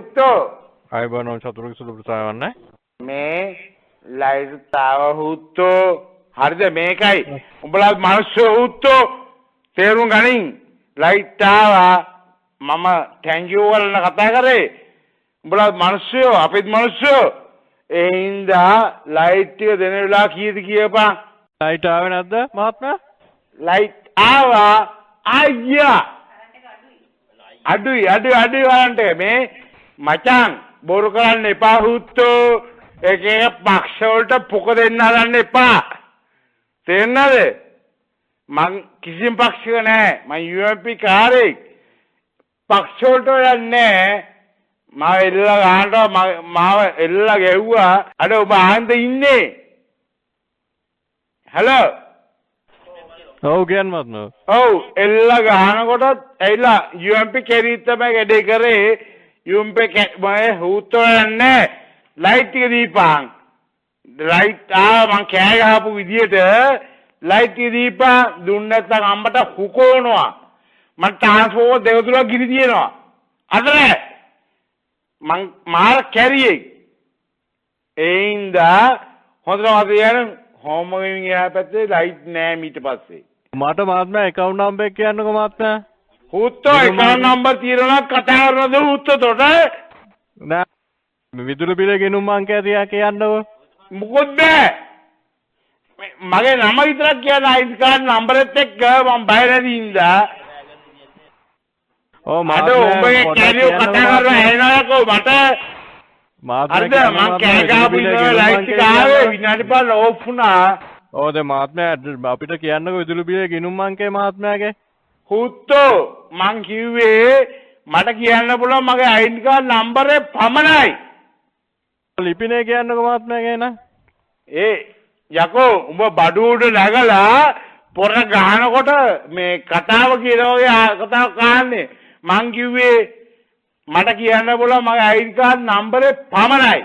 හුත්තෝ අයබෝනම් චතුරක සුදු ප්‍රසාරවන්නේ මේ ලයිට් තාව හුත්තෝ හරිද මේකයි උඹලා මිනිස්සු හුත්තෝ තේරුම් ගනින් ලයිට් තාවා මම thank you වල කතා කරේ උඹලා මිනිස්සු අපිත් මිනිස්සු ඒ හින්දා ලයිට් ටික දෙන වෙලාව කීයද කියපන් ලයිට් ආවේ නැද්ද මහත්මයා ලයිට් ආවා අයියා අඩුයි වලන්ට මේ මචං බොරු කරන්න එපා හුත්තෝ එක එක පක්ෂ වලට පොක දෙන්න හදන්න එපා තේරෙනවද මං කිසිම පක්ෂයක නැහැ මං UMP කාරෙක් පක්ෂ වලට යන්නේ මාව එල්ලලා ගහනවා මාව එල්ලලා ගැව්වා අර ඔබ ආන්ද ඉන්නේ හලෝ ඔව් කියන්න මත්නෝ ඔව් එල්ලලා ගහනකොටත් ඇවිල්ලා UMP කෙරීත් තමයි වැඩේ කරේ UMP මම හුත්තෝ යන්නේ ලයිට් එක දීපන් ලයිට් මං කෑ ගහපු විදියට ලයිට් එක දීපන් දුන්න නැත්නම් අම්මට හුකෝනවා මං ට්‍රාන්ස්ෆෝමර් දෙක තුනක් ගිනි තියනවා අතර මං මාර කැරියේ ඒින්දා හොඳට මතක හෝම ගෙමින් එහා පැත්තේ ලයිට් නෑ ඊට පස්සේ මට මහත්මයා account number එක කියන්නකෝ මහත්මයා හුත්තෝ account number තියනවා කතා කරනද හුත්තෝට නෑ විදුලි බිල ගෙනුම් අංකය තියා කියන්නකෝ මොකොත් බෑ මගේ නම විතරක් කියන්න ID card number එකත් එක්ක මම බය නැති ඉඳා ඔව් අද ඔබගේ කැරියෝ කතා කරලා ඇහෙනවකෝ මට හරිද මං කෑ ගහපු ඉන්නවා ලයිට් එක ආවේ විනාඩි 5 ඕෆ් වුණා ඔව් දැන් මහත්මයා අපිට කියන්නකෝ විදුලි බිල ගෙනුම් අංකය මහත්මයාගේ හුත්තෝ මං කිව්වේ මට කියන්න පුළුවන් මගේ ID card number එක පමණයි ලිපිනේ කියන්නකෝ මහත්මයාගේ න ඒ යකෝ උඹ බඩු උඩ නැගලා පොර ගහනකොට මේ කතාව කියලා වගේ කතාව කහන්නේ මං කිව්වේ මට කියන්න පුළුවන් මගේ ID card number එක පමණයි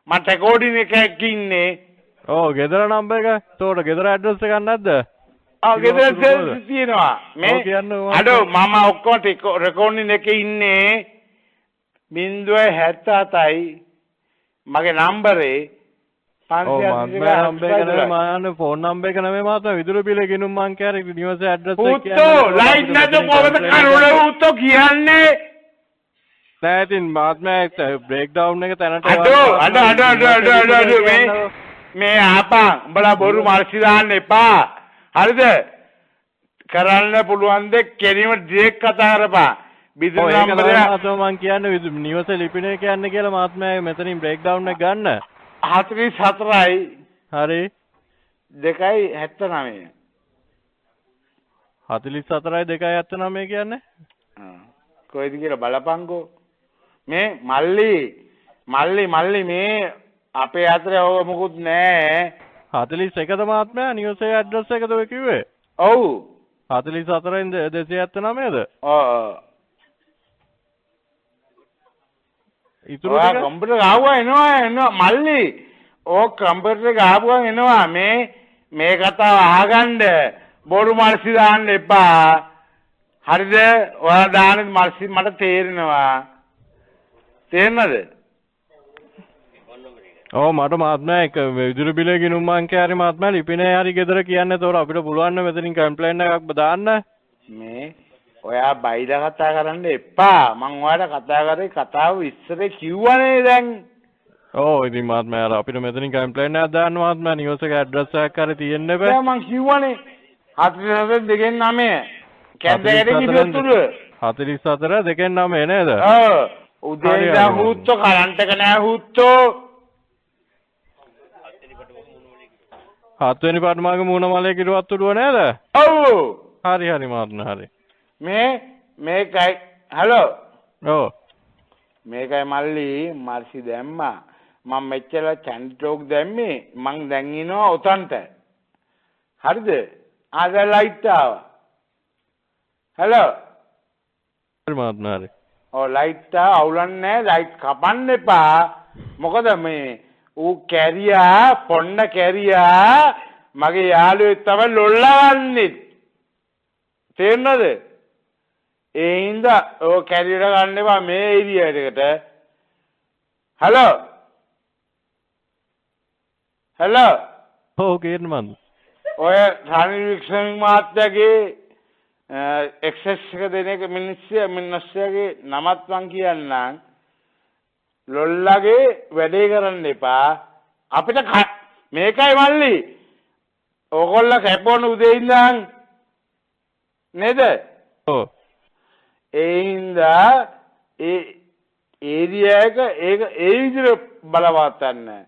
මට රෙකෝඩින් එකක් ඉන්නේ ඔව් ගෙදර නම්බර් එක තෝර ගෙදර ඇඩ්‍රස් එකක් නැද්ද ගෙදර ඇඩ්‍රස් තියෙනවා මේ අඩෝ මම ඔක්කොම රෙකෝඩින් එකේ ඉන්නේ 077යි මගේ නම්බරේ 500 ෆෝන් නම්බර් එක නෙමෙයි මාත්මා විදුලි බිල ගෙනුම් අංකය නිවසේ ඇඩ්‍රස් එක උත්තෝ ලයිට් නැද කොහොමද කරුණ උත්තෝ කියන්නේ නෑ ඉතින් මාත්මයා බ්‍රේක් ඩවුන් එක තැනට අඩෝ මේ ආපා උඹලා බොරු මාර්සි දාන්න එපා හරිද කරන්න පුළුවන් ද කෙලිම ඩිරෙක්ට් කතා කරපන් විදුලි නම්බරය මම කියන්නේ නිවසේ ලිපිනේ කියන්නේ කියලා මාත්මයා මෙතනින් බ්‍රේක් ඩවුන් එක ගන්න 44යි හරි 2.79 44යි 2.79 කියන්නේ කොයිද කියලා බලපංකෝ මේ මල්ලි මේ අපේ අතරේ ඔය මොකුත් නෑ 41ද මහත්මයා නිවසේ ඇඩ්‍රස් එකද ඔය කිව්වේ ඔව් 44න් 279ද ඔව් ඉතුරු ටික කම්පියුටර් ගාවා එනවා මල්ලි ඕ කම්පියුටර් ගාපුවා එනවා මේ කතාව අහගන්න බොරු මාර්සි දාන්න එපා හරිද ඔයා දාන මාර්සි මට තේරෙනවා තේරෙනවද ඔව් මට මහත්මයා එක විදුලි බිල ගෙනුම් අංකය හරි මහත්මයා ලිපිනේ හරි ගෙදර කියන්න තෝර අපිට පුළුවන් නම් මෙතනින් කම්ප්ලේන්ට් එකක් දාන්න මේ ඔයා බයිලා කතා කරන්න එපා මං ඔයාලට කතා කරේ කතාව ඉස්සරේ කිව්වනේ දැන් ඔව් ඉතින් මහත්මයා අපිට මෙතනින් කම්ප්ලේන්ට් එකක් දාන්න මහත්මයා නිවස් එක ඇඩ්‍රස් එකක් හරි තියෙන්න බෑ දැන් මං කිව්වනේ 44 කැන්දේට කිව්වොත් 44 2.9 නේද ඔව් උදේ ඉඳන් හුත්තෝ කරන්ට් එක නෑ හුත්තෝ 7 වෙනි පට්මාගේ මූණ මලේ කිරුවත් උඩුව නේද ඔව් හරි මහත්මයා හරි මේකයි හලෝ ඔව් මේකයි මල්ලි මාර්සි දැම්මා මම මෙච්චර චැන්ටෝක් දැම්මේ මං දැන් ඉනවා උතන්ට හරිද ආද ලයිට් ආවා හලෝ හරි මහත්මයා හරි ඔව් ලයිට් අවුලන්නේ නැහැ ලයිට් කපන්න එපා මොකද මේ ඌ කැරියා පොන්න කැරියා මගේ යාළුවෙක් තමයි ලොල්ලවන්නේ තේරෙනවද ඒ හින්දා ඔය කැරියට ගන්න එපා මේ ඒරියා එකට. හලෝ. හලෝ. ඔව් කියන්න මන්ද. ඔය රනිල් වික්‍රම මහත්තයාගේ එක්සස් එක දෙන එක මිනිස්සයාගේ නමත් මං කියන්නම්. ලොල්ලගේ වැඩේ කරන්න එපා. අපිට මේකයි මල්ලි. ඕගොල්ලෝ කැපවන උදේ ඉඳන් නේද? ඔව්. ඒ හින්දා ඒ ඒරියා එක ඒක ඒ විදිහට බලවත්තන්න.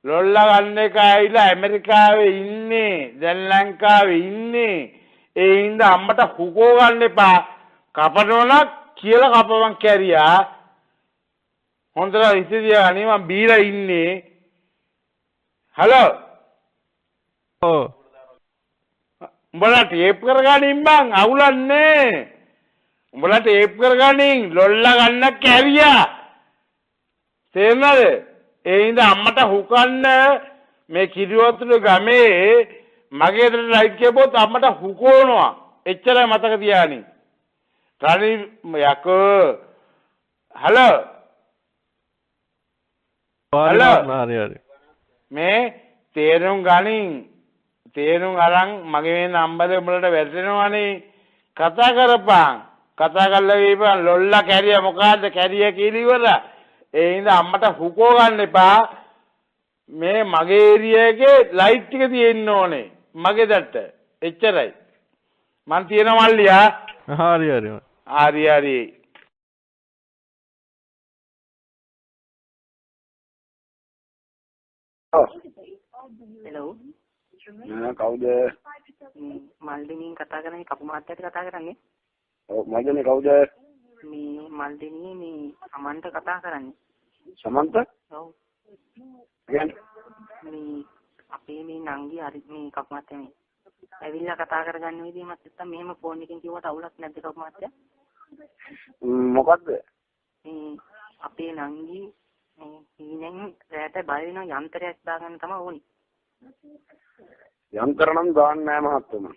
ලොල්ලා ගන්න එක ඇවිල්ලා ඇමරිකාවේ ඉන්නේ දැන් ලංකාවේ ඉන්නේ. ඒ හින්දා අම්මට හුකෝ ගන්න එපා. කපනවනම් කියලා කපවන් කැරියා. හොඳට ඉතිරිය ගනි මම බීලා ඉන්නේ. හලෝ. ඔව්. උඹලා ටේප් කරගනින් බං අවුලන්නේ. උඹලා ටේප් කරගනින් ලොල්ලා ගන්න කැරියා. තේරුණාද? ඒ හින්දා අම්මට හුකන්න මේ කිරිවතුළු ගමේ මගේ ගෙදර ලයිට් කියපොත් අම්මට හුකෝනවා. එච්චරයි මතක තියාගන්න. රනිල් යකෝ. හලෝ. හරි. මේ තේරුම් ගනින්. තේරුම් අරන් මගේ මේ නම්බරේ උඹලට වැටෙනවනේ. කතා කරපන්. කතා කරලා ඉපන් ලොල්ලා කැරිය මොකද්ද කැරිය කියලා ඉවර. ඒ හින්දා අම්මට හුකෝ ගන්න එපා. මේ මගේ ඒරියා එකේ ලයිට් ටික තියෙන්න ඕනේ. මගේ දැට්ට. එච්චරයි. මං තියෙන මල්ලියා. හරි. හරි. හෙලෝ. කවුද? මල්දිනී කතා කරන්නේ කපු මහත්තයාට කතා කරන්නේ. ඔව් මල්දිනී කවුද? මේ මල්දිනී මේ සමන්ත කතා කරන්නේ. සමන්ත? ඔව්. කියන්නේ මේ අපේ මේ නංගි හරි මේ කපු මහත්තයා මේ ඇවිල්ලා කතා කරගන්න විදිහ මත් නැත්තම් මෙහෙම ෆෝන් එකකින් කිව්වට අවුලක් නැද්ද කපු මහත්තයා? මොකද්ද? මේ අපේ නංගි මේ හීනෙන් රැට බය වෙන යන්ත්‍රයක් දාගන්න තමයි ඕනි. යන්ත්‍ර නම් දාන්නේ නැහැ මහත්තයා.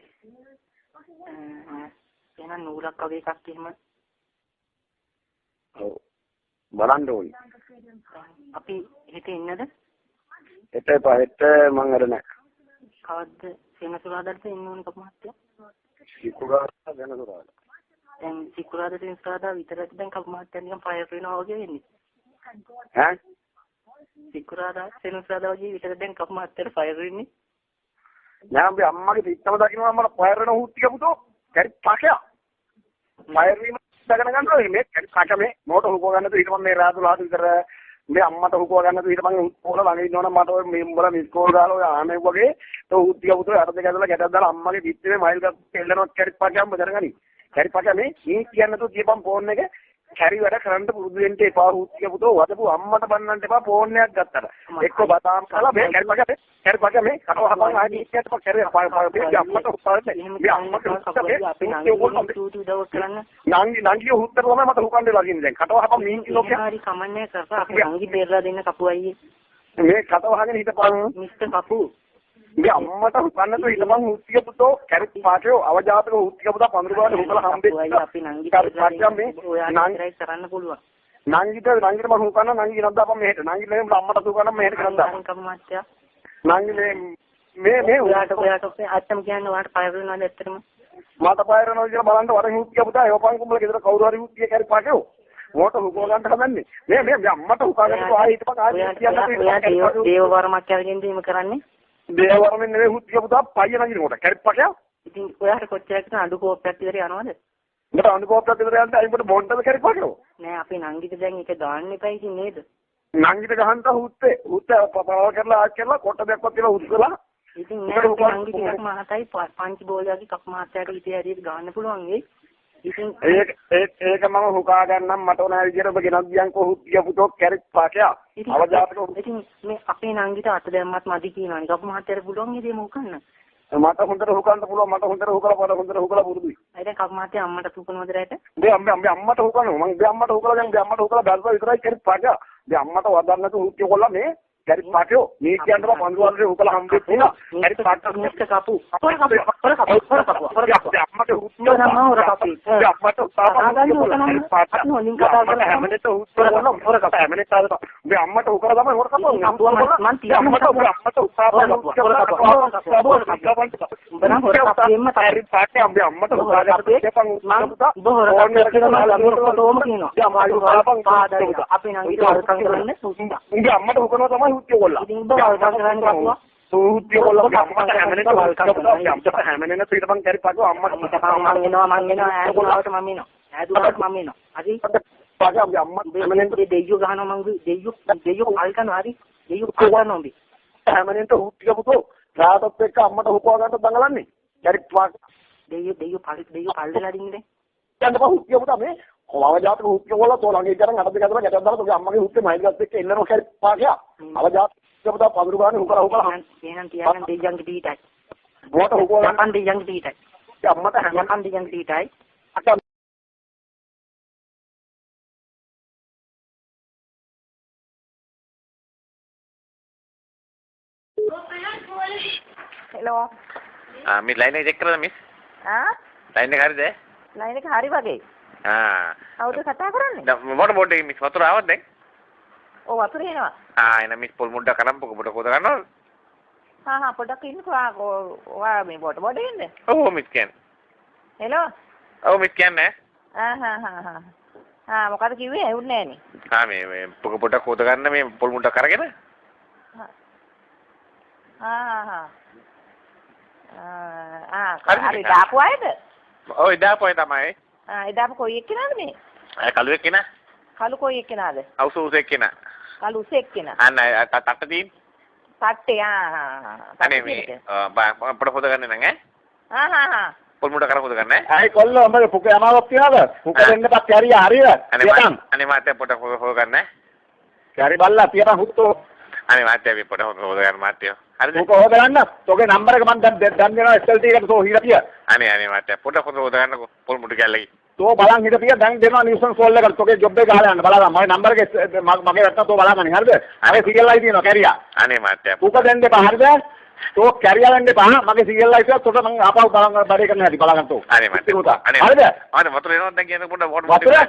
එහෙනම් නූලක් වගේ එකක් එහෙම. ඔව්. බලන්න ඕනි. අපි හිතේ ඉන්නද? හෙට මං අර නැහැ. කවද්ද සෙනසුරාදාට එන්න ඕනේ කපු මහත්තයා? සිකුරාදා වෙනසුරාදා. දැන් සිකුරාදා සෙනසුරාදා විතරක් දැන් කපු මහත්තයා නිකන් ෆයර් වෙනවා වගේ වෙන්නේ. ඈ? සිකුරාදා සෙනසුරාදා වගේ විතර දැන් කපු මහත්තයාට ෆයර් වෙන්නේ. නෑ අපි අම්මගේ පිටම දකින්නවා මම ෆයර් වෙන හුත් ටික පුතෝ. කැරි පකයා. ෆයර් වීම දගෙන ගන්නවා මේ කැරි පක මේ මොකට හුකෝ ගන්නද ඊට මම මේ රාතුලාට විතර මේ අම්මට හුකෝ ගන්නද ඊට මම උත්පෝල ළඟ ඉන්නවනම් මට ඔය මේ උඹලා මිස් කෝල් දාලා ඔය ආනේ වගේ તો හුත් ටික පුතෝ අර දෙක ඇදලා ගැටක් දාලා අම්මගේ පිටේ මයිල් ගන්න එල්ලනවා කැරි පකයම බදරගනි. කැරි පක මේ කියන්නේ તો කියපම් ෆෝන් එක කැරි වැඩ කරන්න පුරුදු වෙන්න එපා හුත් ටික පුතෝ වදපු අම්මට බන්නන්න එපා ෆෝන් එකක් ගත්තට. එක්ක බදාම් කළා මේ කැරි පක මේ කටව හපන් ආදී ඉස්සෙත් කැරි අම්මට උපාරේ මේ අම්මට අපේ නංගි චූටි උදව් කරන්න නංගි හුත්තර තමයි මට හුකන්නේ ලගින් දැන් කටව හපන් මීන් කිලෝ හරි කමන්නේ කරලා අපේ නංගි බේරලා දෙන්න කපු අයියේ මේ කටව හගෙන හිටපන් මිස්ටර් කපු මේ අම්මට හුකන්න તો හිටපන් හුත්තිය පුතෝ කැරි පාටේ අවජාතක හුත්තිය පුතා පඳුරු ගානේ හුකලා හම්බෙච්ච අපේ නංගි නංගි කරන්න පුළුවන් නංගිට මම හුකන්න නංගි නන්දාපන් මෙහෙට නංගි නෙමෙයි අම්මට හුකන්න මෙහෙට කරන්දා කපු මහත්තයා නංගි මේ ඔයාට අත්තම කියන්නේ ඔයාට ෆයර් වෙනවද ඇත්තටම මට ෆයර් වෙනවා කියලා බලන්න වරෙන් හුත්තිය පුතා යෝපන් කුඹල ගෙදර කවුරු හරි හුත්තිය කැරි පාටේ මොකට හුකව ගන්න හදන්නේ මේ අම්මට හුකාගෙන ආයෙ හිටපන් ආයෙ ඔයා දේව වර්මක් අරගෙන දීම කරන්නේ දේව වර්මෙන් නෙවෙයි හුත්තිය පුතා පයිය නගින කොට කැරි පාටේ ඉතින් ඔයාට කොච්චරකට අඬු කෝප්පයක් විතර යනවද මට අඬු කෝප්පයක් විතර යන්න අයිබට බොන්ඩද කැරි පාටේ නෑ අපේ නංගිට දැන් ඒක දාන්න එපා ඉතින් නේද නංගිට ගහන්න හුත්තේ පවර කරලා ආත් කරලා කොට දෙකක් තියලා උස්සලා ඉතින් නෑ නංගි ටිකක් මහතයි පංච බෝලයාගේ කප් මහත්තයාට ඉතින් හරියට ගන්න පුළුවන් වෙයි ඉතින් ඒක මම හුකා ගන්නම් මට ඕන විදියට ඔබ ගෙනත් දියන්කෝ හුත්තිය පුතෝ කැරි පාටේ අවජාතක ඉතින් මේ අපේ නංගිට අත දැම්මත් මදි කියනවානේ කප් මහත්තයාට පුළුවන් ඉතින් මොකන්න මට හොඳට හුකන්න පුළුවන් මට හොඳට හුකලා පුරුදුයි අය දැන් කප් මහත්තයා අම්මට සුකුනවද රැට මේ අම්මට හුකනවා මම අම්මට හුකලා දැන් අම්මට හුකලා බැලුවා විතරයි කැරි පාටේ දැන් අම්මට වදන්න නැතුව හුත්තිය කොල්ලා මේ Cari pakai, ni kian tu panduan dia ukala hamil tu. Cari pakai. Mesti kapu. Orang kapu. Amma tu nama orang kapu. Amma tu hamil tu orang kapu. Hamil tu dia amma tu ukala zaman orang kapu. Manti. Amma tu cari pakai ambil amma tu ukala Jepang. Apa yang kita lakukan ini susah. Enggak, amma tu ukala zaman hutti bola. Hutti bola amma tu hamil tu hamil tu itu bang cari pakai amma tu mangino. Adi pakai ambil amma hamil tu deyu gana mangu deyu alkan hari deyu kawan nombi. hamil tu hutti kamu tu. Raat tu peka amma tu hukuman tu banggalan ni. Cari pakai deyu palde lagi ni. yang tu hutti kamu tu apa? Kalau jatuh hutti bola tu lagi jarang ada dekat mana jatuh tu amma ke hutti main kat peka inner cari pakai. Kalau jatuh kamu tu padruban hukala. Tiang yang diitai. Buat hukuman. Japan yang diitai. Amma tu hamil. Japan yang diitai. Akan Hello. Miss line එක check කරලා miss line එක හරිද Lain එක හරි වගේ. කවුද කතා කරන්නේ? මොන බෝඩ් එකේ මිස් වතුර ආවද දැන් ඔව් වතුර එනවා. එන මිස් පොල් මුඩ කරම්පක පොඩ කොද ගන්නවද හා පොඩක් ඉන්නකෝ. ඔයා මේ බෝඩ් ඉන්නේ. ඔව් මිස් කියන්නේ Hello. ඔව් මිස් කියන්නේ මොකද කිව්වේ? ඇහුන්නේ නෑනේ. මේ පොඩ කොද ගන්න මේ පොල් මුඩ කරගෙන හරි දාපු අයද? ඔව් ඉදාපොයි තමයි එදාම කොයි එක්කෙනාද මේ? කළු එක්කෙනා කළු කොයි එක්කෙනාද? අවුසුස් එක්කෙනා කළු උස එක්කෙනා. අන්න තට්ට තියෙන සට්ටේ අනේ මේ පොඩ කොද ගන්න නං පොල් මුඩ කර කොද ගන්න Ay, kollo, hombre, porque llamado tiada. Porque vende para que haría arriba. අනේ මාතේ පොඩ හො ගන්න Que haría balla, tierra justo. අනේ මාතේ අපි පොඩ හො ගන්න මාතේ හරිද Tú cojo de gana, toque number que mandan de SLT que tú gira pia. අනේ මාතේ පොඩ හො ගන්නකො පොල් මුඩ කැල්ලයි तो balang gira pia dan de no nuisance call legal toque job de gala bala my number के मगे रखना तो बाला नहीं हर दे अरे सीरियल लाइट नो कैरिया අනේ මාතේ तू का देन दे बाहर दे तो कैरिया लेने पा मगे सीरियल लाइट तो मंग आपा बाला बड़े करने हरी बाला तो අනේ මාතේ अरे हर दे අනේ වතුර එනවා දැන් කියන පොඩ वातुरा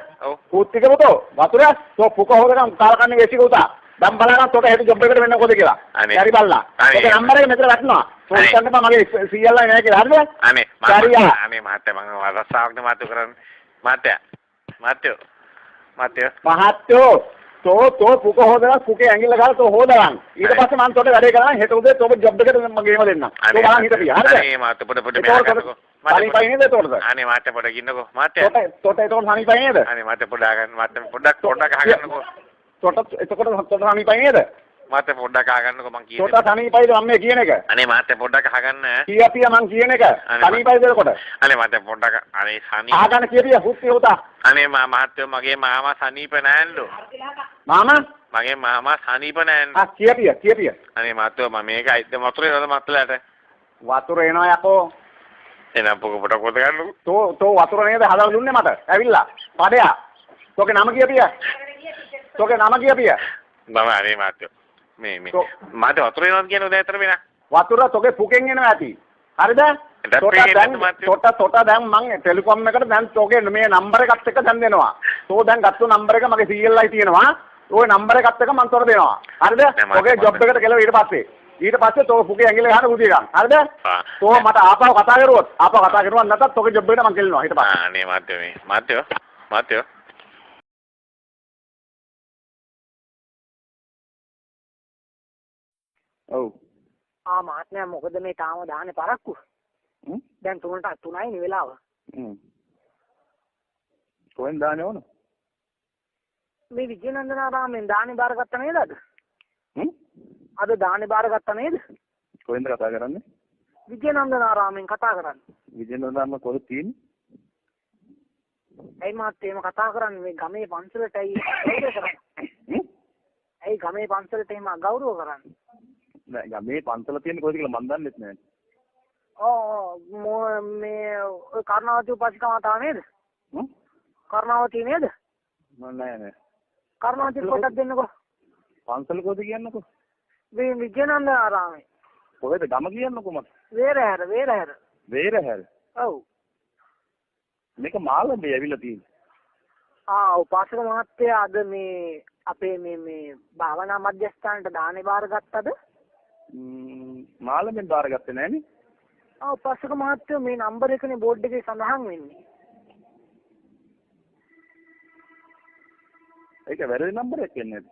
कुत्ती के तो वातुरा तो फुका हो गया तार करने वेसी होता दम बाला तो हेड जॉब पे वेन्न को देला कैरी बाला तो नंबर के मेरे रखना तो कंड मगे सीरियल लाइट है कि हर दे අනේ कैरिया අනේ මාතේ මම රස්සාවක් මාතේ කරන්නේ මාතේ महात्यो तो फुका हो गया फुके एंगल लगा तो हो दरान ඊට පස්සේ මම තොට වැඩේ කරා හෙට උදේ තොබ ජොබ් එකට මගේම දෙන්න तो බලන් හිටපිය හරිද අනේ මාතේ පොඩ මෙහා पानी पाई नहीं दे तोड़ दे අනේ මාතේ පොඩ ගින්නකෝ මාතේ तोटे तो पानी पाई नहीं दे අනේ මාතේ පොඩ ගන්න මාතේ පොඩක් අහගන්නකෝ तोटे पानी पाई नहीं दे මාතේ පොඩක් අහගන්නකෝ මං කියන්නේ तोटा पानी पाई तो अम्मे किए ने के අනේ මාතේ පොඩක් අහගන්න किया पिया मं किए ने के पानी पाई दे कोट අනේ මාතේ පොඩක් අනේ සනී आगन किए पिया हुत्ती होता අනේ මාතේ මගේ මාමා සනීප නෑන්ලු मामा මගේ මාමා සනීප නෑන්ලු हां किए पिया අනේ මාතේ මම මේක අයිද වතුරේ නේද මත්තලට වතුර එනවා යකෝ එනම් පොඩ කොද ගන්නකෝ तो වතුර නේද හදලා දුන්නේ මට ඇවිල්ලා පඩයා තෝගේ නම කිය පියා තෝගේ නම කිය පියා මම අනේ මාතේ මේ මාතේ වතුරේ නේද කියන උදේ අතර වෙනා වතුර තෝගේ පුකෙන් එනවා ඇති හරිද තොට දැන් මං ටෙලිකොම් එකට දැන් තෝගේ මේ නම්බර් එකත් එක්ක දැන් දෙනවා තෝ දැන් ගත්ත නම්බර් එක මගේ සීඑල් එකයි තියෙනවා ඔය නම්බර් එකත් එක්ක මං තොර දෙනවා හරිද තෝගේ ජොබ් එකට ගෙලව ඊට පස්සේ තෝ පුකේ ඇඟිල්ල ගහන උදිය ගන්න හරිද තෝ මට ආපහු කතා කරුවොත් නැත්නම් තෝගේ ජොබ් එකට මං කෙලිනවා ඊට පස්සේ අනේ මාතේ ඔව් මහත්මයා මොකද මේ තාම දාන්නේ පරක්කු? දැන් 3යි නේ වෙලාව. කොහෙන් දාන්නේ ඕන? මේ විජේනන්දනාරාමෙන් දානේ බාරගත්ත නේද අද? අද දානේ බාරගත්ත නේද? කොහෙන්ද කතා කරන්නේ? විජේනන්දනාරාමෙන් කතා කරන්නේ. විජේනන්දනාරාම කොහෙද තියෙන්නේ? ඇයි මහත්තයා එහෙම කතා කරන්නේ මේ ගමේ පන්සලටයි ගෞරව කරන්නේ? ඇයි ගමේ පන්සලට එහෙම ගෞරව කරන්නේ? නෑ ගමේ පන්සල තියෙන්නේ කොහෙද කියලා මන් දන්නෙත් නෑ. මේ කර්ණාවතී උපාසිකා මාතාව නේද? කර්ණාවතී නේද? නෑ කර්ණාවතී පොඩක් දෙන්නකෝ. පන්සල කොහෙද කියන්නකෝ? මේ විජයනන්ද ආරාමේ. කොහෙද ගම කියන්නේ කොහමද? වේරහැර. වේරහැර. ඔව්. මේක මාළඹේ ඇවිල්ලා තියෙන්නේ. උපාසක මහත්තයා අද මේ අපේ මේ භාවනා මධ්‍යස්ථානට දානේ බාරගත්තද? මාළඹෙන් බාරගත්තේ නෑනේ. උපාසක මහත්තයා මේ නම්බර එකනේ බෝඩ් එකේ සඳහන් වෙන්නේ. ඒක වැරදි නම්බර් එකක් එන්නේ.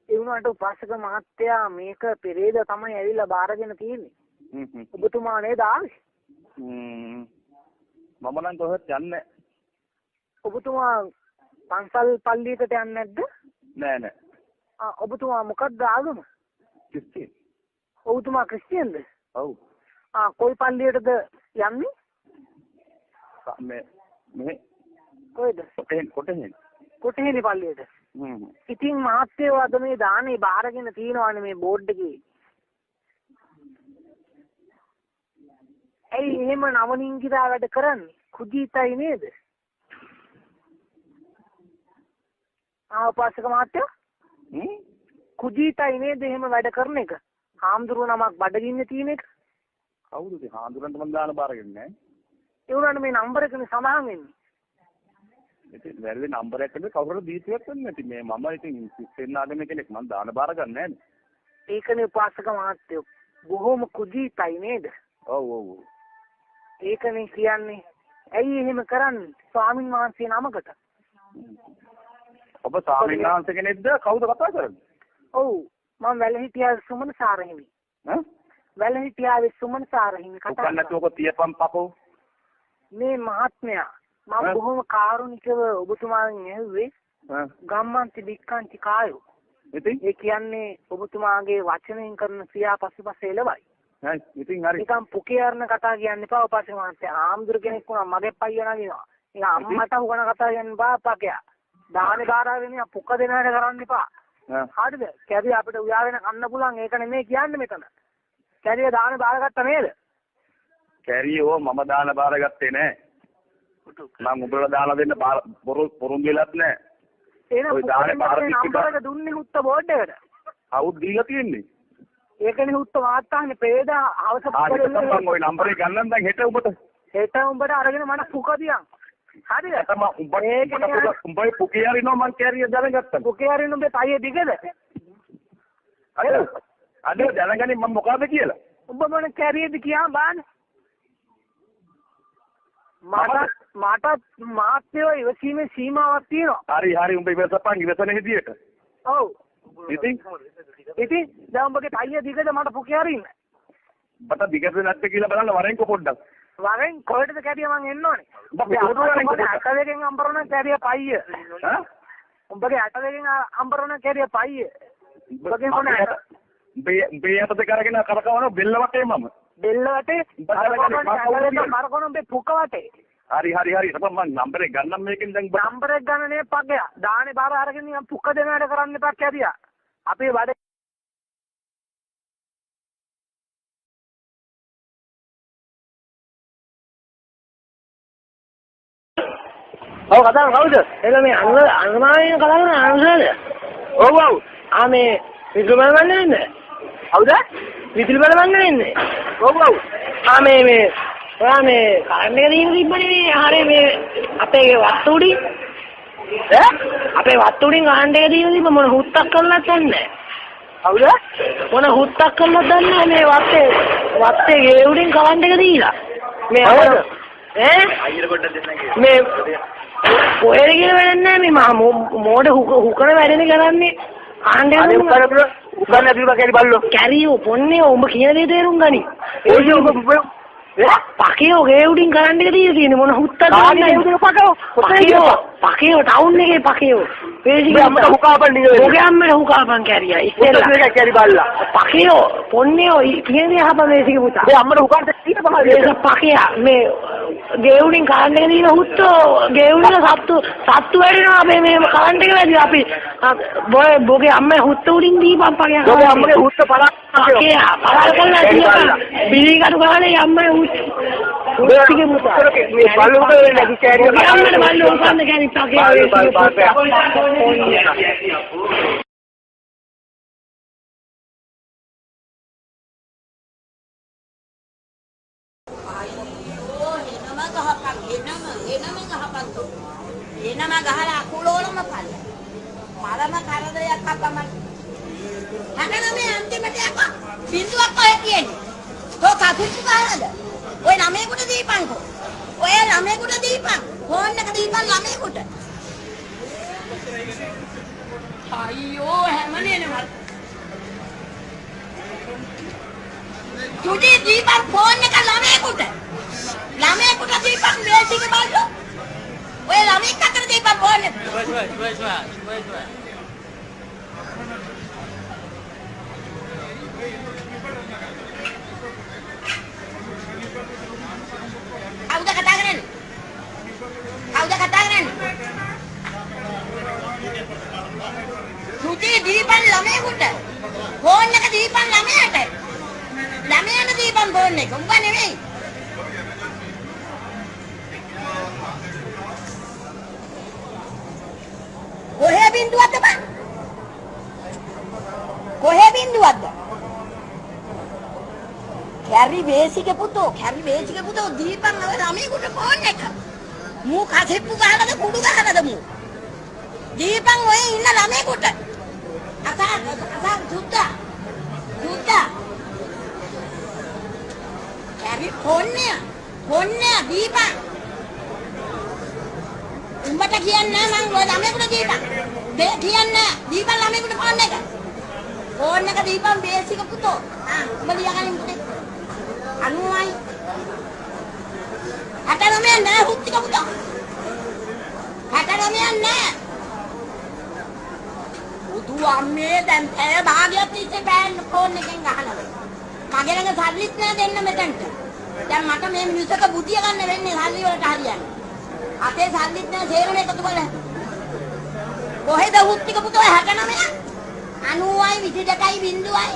ඒ වුණාට උපාසක මහත්තයා මේක පෙරේද තමයි ඇවිල්ලා බාරගෙන තියෙන්නේ. ඔබතුමා නේද ආවේ? මම නම් කොහෙවත් යන්නේ ඔබතුමා පන්සල් පල්ලියකට යන්නේ නැද්ද? නෑ. ඔබතුමා මොකක්ද ආගම? ක්‍රිස්තියානි. ඔබතුමා ක්‍රිස්තියානිද? ඔව්. කොයි පල්ලියටද යන්නේ? මේ කොයිද? කොටහෙනි පල්ලියට. ඉතින් මහත්තයෝ අද මේ දානේ බාරගෙන තියනවානේ මේ බෝඩ් එකේ. ඇයි එහෙම නවනින්කිතා වැඩ කරන්නේ? කුජීතයි නේද? උපාසක මහත්තයා? කුජීතයි නේද එහෙම වැඩ කරන එක? හාමුදුරුවෝ නමක් බඩගින්න තියෙන එක? කවුරුද හාමුදුරන්ට මම දාන බාරගෙන නෑ. ඒ වුණාට මේ නම්බර එකනේ සඳහන් වෙන්නේ. ඉතින් වැරදි නම්බර් එකකට කවුරුද දීපුවත් වෙන්නේ නැති මේ මම ඉතින් සිස්ටම් ආගම කෙනෙක් මම දාන බාර ගන්න නෑනේ. ඒකනේ උපාසක මහත්තයෝ බොහොම කුජීතයි නේද? ඔව්. ඒකනේ කියන්නේ. ඇයි එහෙම කරන්නේ? ස්වාමින් වහන්සේ නමකට. ඔබ ස්වාමීන් වහන්සේ කෙනෙක්ද? කවුද කතා කරන්නේ? ඔව් මම වැලහිටියාවේ සුමන සාරහිමි. වැලහිටියාවේ සුමන සාරහිමි කතා කරන්නේ. ඔක නැතුව තියපම් පපෝ. මේ මහත්මයා මම බොහොම කාරුණිකව ඔබතුමාගෙන් ඇහුවේ ගම්මන්ති දික්කන්ති කායෝ. ඒ කියන්නේ ඔබතුමාගේ වචනයෙන් කරන ක්‍රියා පසුපස එළවයි. ඉතින් හරි. නිකන් පුකේ අරන කතා කියන්න එපා උපාසක මහත්තයා. ආම්දුර කෙනෙක් වුණා මගේ පයියා නගිනවා. නිකන් අම්මට උගන කතා කියන්න බා පකයා. දානේ බාරගෙන පුක දෙන හැට කරන්න එපා. හරිද? කැරිය අපිට උයාගෙන කන්න පුළුවන් ඒක නෙමෙයි කියන්නේ මෙතන. කැරිය දානේ බාරගත්ත නේද? කැරියෝ මම දාන බාරගත්තේ නෑ. මම උඹලා දාලා දෙන්න පොරුම් දෙලත් නෑ. එහෙනම් දානේ බාරගත්ත දුන්නේ හුත්ත බෝඩ් එකට. කවුද දීලා තියෙන්නේ? ඒකනේ හුත්ත වාර්තානේ පෙරේද හවස මම ওই නම්බර් එක ගන්නම් දැන් හෙට උඹට. හෙට උඹට අරගෙන මට පුක දියන්. හරිද? උඹේ පුකේ හරිනවා මං කැරිය දැනගත්තා. පුකේ හරින උඹේ පයේ දිගද? අද දැනගන්නේ මම මොකද්ද කියලා. උඹ මොන කැරියද කියන් බාන්න. මට මාත්‍යෝ ඉවසීමේ සීමාවක් තියෙනවා. හරි උඹ ඉවසපන් ඉවසන විදියට. ඔව්. ඉතින් දැන් උඹගේ පයේ දිගද මට පුකේ හරින්න. මට දිගද නැත්te කියලා බලන්න වරෙන්කො පොඩ්ඩක්. වරෙන් කොහෙටද කැරිය මං එන්න ඕනේ? උඹගේ අටවැගෙන් අම්බරන කැරිය පයිය. උඹගේ අටවැගෙන් අම්බරන කැරිය පයිය. උඹගේ මොන උඹේ යටද කරගෙන කරකවන බෙල්ල වටේ මම. බෙල්ල වටේ මරකොන උඹේ පුක වටේ. හරි මම නම්බර් එක ගන්නම් මේකෙන් දැන් නම්බර් එක ගන්න නේ පග්ගයා. දානේ බාර අරගෙන නිකන් පුක දෙන වැඩ කරන්න එපා කැරියා. අපේ වැඩ ඔව් කතාව කවුද? එළ මේ අනුමානින් කතා කරන අනුසාරද? ඔව්. මේ විදුලි බලන්න ඉන්නේ. හවුද? විදුලි බලන්න ඉන්නේ. ඔව්. මේ ඔයා මේ කරන්ට් එක දීලා තිබ්බනේ මේ හරිය මේ අපේ වත්තු උඩින්. අපේ වත්තු උඩින් කරන්ට් එක දීලා තිබ්බ මොන හුත්තක් කරලත් දන්නේ නැහැ. හවුද? මොන හුත්තක් කරලත් දන්නේ නැහැ මේ වත්තේ ගේ උඩින් කරන්ට් එක දීලා. මේ හවුද? අයියර කොට දෙන්න මේ කොහෙද කියලා වැඩක් නැහැ මේ මම මෝඩ හුකන වැඩනේ කරන්නේ ආණ්ඩේ උගන්න ඇතුළේ කැරි බල්ලෝ කැරියෝ පොන්නේ උඹ කියන දේ තේරුම් ගනි ඒ උඹ පකේෝ ගේ උඩින් කරන්න එක දීලා තියෙන්නේ මොන හුත්තක්ද පකේෝ ටවුන් එකේ පකේෝ පේජි අම්මට හුකාපන් නේ ඔගේ අම්මට හුකාපන් කැරියා ඉස්සෙල්ලා ඒක කැරි බල්ලා පකේෝ පොන්නේ කියන දේ අහපන් මේ සික පුතා මේ අම්මට හුකාන්ට කීප පහද ඒක පකේයා මේ ගේ උඩින් කරන්න එක දීලා හුත්තෝ ගේ උඩින් සත්තු වැඩිනවා මේ කරන්ට් එක වැඩි අපි බොගේ අම්මේ හුත්ත උඩින් දීපන් පකේයා බොගේ අම්මගේ හුත්ත පකේයා පරාල කරලා දීපන් බිලි කටු ගහලා අම්මේ උත්තිගේ පුතා මේ බල්ලෝ උඩ නැති කැරිය අම්මට බල්ලෝ උකන්න කැරි පකේයා ගහපන් එනම ගහපන් තෝ. එනම ගහලා අකුලෝලම පල්ල. මරම කරදරයක් අපමණ. හැමනම අන්තිමට යපා. බින්දුවක් ඔය තියෙන්නේ. තෝ කකුච්චු ගහලාද? ඔය ළමයෙකුට දීපන්කෝ. ඔය ළමයෙකුට දීපන්. ෆෝන් එක දීපන් ළමයෙකුට. අයියෝ හැමනේනවා. තුඩි දීපන් ෆෝන් එක ළමයෙකුට. ළමයෙකුට දීපන් බේසික බලන්න. ඔය ළමයෙක් අතර දීපන් ෆෝන් එක. කවුද කතා කරන්නේ? කවුද කතා කරන්නේ? තුඩි දීපන් ළමයෙකුට. ෆෝන් එක දීපන් ළමයාට. ළමයාට දීපන් ෆෝන් එක. උඹ නෙවෙයි. කොහේ බින්දුවක්ද බං? කොහේ බින්දුවක්ද? කැරි බේසික පුතෝ දීපන් අර ළමයෙකුට ෆෝන් එක. මූ කසෙප්පු ගහලාද කුඩු ගහලාද මූ? දීපන් ඔය ඉන්න ළමයෙකුට. අසා සුද්දා. කැරි ෆෝන් දීපන්. උඹට කියන්නේ මං ඔය ළමයෙකුට දීපන්. කියන්නේ දීපන් ළමයෙකුට ෆෝන් එක. ෆෝන් එක දීපන් බේසික පුතෝ. උඹ ලියගන්න පුතේ. 90යි. 69 නෑ හුත්තික පුතෝ. 69 නෑ. උදු අම්මේ දැන් පැය භාගයක් තිස්සේ බෑන් ෆෝන් එකෙන් ගහනවා. මගේ ළඟ සල්ලිත් නෑ දෙන්න මෙතනට. දැන් මට මේ මිනිස්සුක බුදිය ගන්න වෙන්නේ සල්ලි වලට හරියන්නේ. අපේ සල්ලිත් නෑ සේරම එකතු කරලා. කොහෙද හුත්තික පුතෝ 69? 90යි 22යි බින්දුවයි.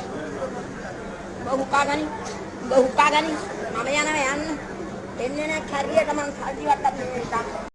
බහුකා ගනි. මම යනවා යන්න. එන්නේ නැහැ කැරියට මං සල්ලි වට්ටක් දෙන්න.